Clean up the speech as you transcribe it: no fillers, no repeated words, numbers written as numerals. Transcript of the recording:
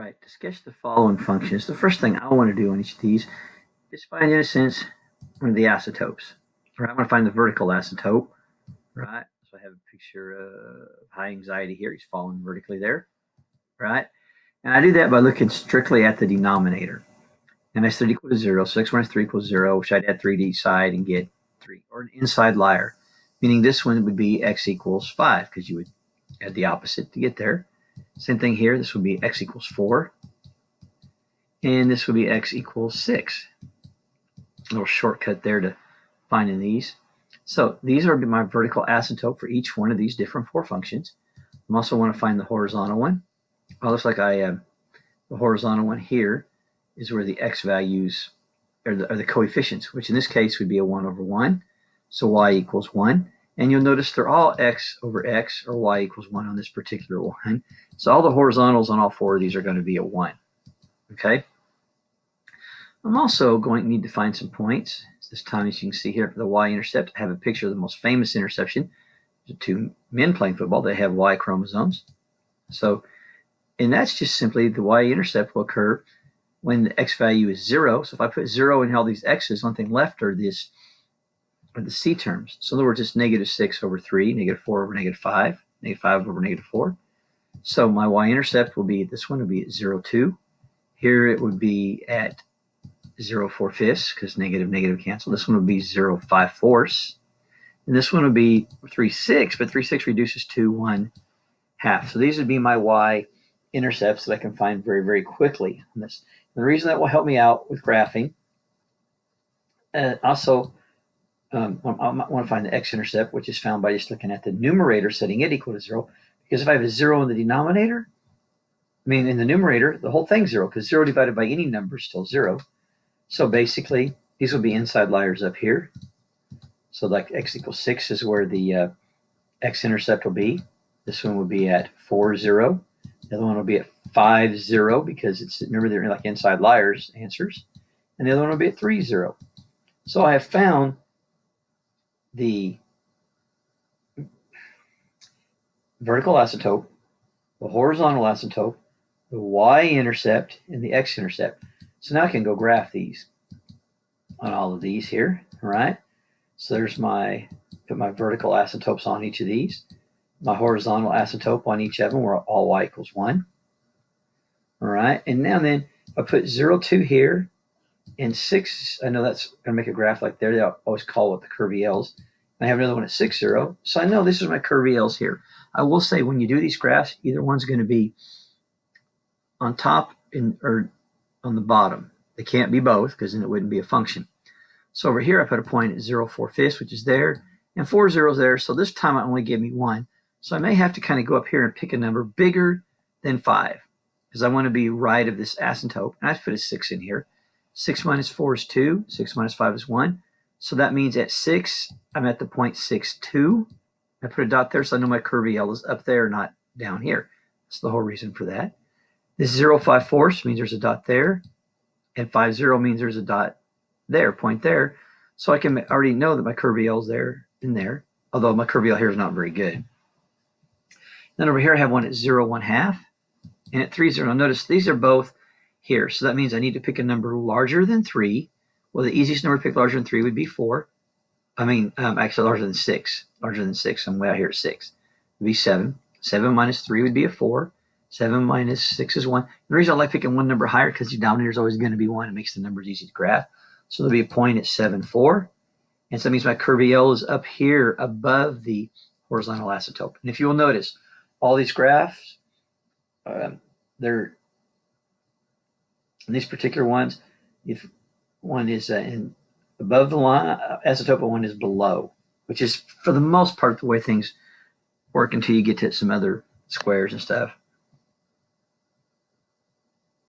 right, to sketch the following functions, the first thing I want to do on each of these is find, in a sense, one of the isotopes. Right, I want to find the vertical isotope, right? So I have a picture of high anxiety here. He's falling vertically there, right? And I do that by looking strictly at the denominator. And I said equal to 0, so x minus 3 equals 0, which I'd add 3 to each side and get 3. Or an inside liar, meaning this one would be x equals 5, because you would add the opposite to get there. Same thing here. This would be x equals 4. And this would be x equals 6. A little shortcut there to finding these. So these are my vertical asymptote for each one of these different four functions. I also want to find the horizontal one. Well, it looks like I have the horizontal one here is where the x values are the coefficients, which in this case would be a 1 over 1. So y equals 1. And you'll notice they're all x over x, or y equals 1 on this particular one. So all the horizontals on all four of these are going to be a 1. Okay? I'm also going to need to find some points. This time, as you can see here, for the y-intercept, I have a picture of the most famous interception. Two men playing football, they have y chromosomes. So, and that's just simply the y-intercept will occur when the x value is 0. So if I put 0 in all these x's, one thing left are the c terms. So in other words, it's negative 6 over 3, negative 4 over negative 5, negative 5 over negative 4. So my y-intercept will be, this one will be at 0, 2. Here it would be at 0, 4 fifths, because negative, negative cancel. This one would be 0, 5 fourths. And this one would be 3, 6, but 3, 6 reduces to 1 half. So these would be my y-intercepts that I can find very, very quickly on this. And the reason that will help me out with graphing, also, I want to find the x-intercept, which is found by just looking at the numerator, setting it equal to 0. Because if I have a 0 in the denominator, I mean, in the numerator, the whole thing's 0, because 0 divided by any number is still 0. So basically, these will be inside liars up here. So like x equals 6 is where the x-intercept will be. This one would be at 4, 0. The other one will be at 5, 0, because it's, remember, they're like inside liars answers. And the other one will be at 3, 0. So I have found the vertical isotope, the horizontal isotope, the y-intercept, and the x-intercept. So now I can go graph these on all of these here, all right? So there's put my vertical isotopes on each of these, my horizontal isotope on each of them, where all y equals 1, all right? And now then, I put 0, 2 here, and 6, I know that's going to make a graph like there. They always call it the curvy L's. I have another one at 6, 0. So I know this is my curvy L's here. I will say when you do these graphs, either one's going to be on top or on the bottom. They can't be both, because then it wouldn't be a function. So over here, I put a point at 0, 4 fifths, which is there, and 4 zeros there. So this time it only gave me 1. So I may have to kind of go up here and pick a number bigger than 5, because I want to be right of this asymptote. And I put a 6 in here. 6 minus 4 is 2. 6 minus 5 is 1. So that means at 6, I'm at the point 6, 2. I put a dot there, so I know my curvy L is up there, not down here. That's the whole reason for that. This 0, 5 fourths means there's a dot there, and 5, 0 means there's a dot there, point there. So I can already know that my curvy L is there in there, although my curvy L here is not very good. Then over here I have one at 0, 1 half, and at 3, 0. Now notice these are both here, so that means I need to pick a number larger than 3. Well, the easiest number to pick larger than 3 would be 4. I mean, actually larger than 6. Larger than 6, I'm way out here at 6. It would be 7. 7 minus 3 would be a 4. 7 minus 6 is 1. The reason I like picking one number higher, because the denominator is always going to be 1. It makes the numbers easy to graph. So there'll be a point at 7, 4. And so that means my curvy L is up here above the horizontal asymptote. And if you will notice, all these graphs, they're these particular ones, if one is above the line asymptote, but one is below, which is for the most part the way things work until you get to some other squares and stuff.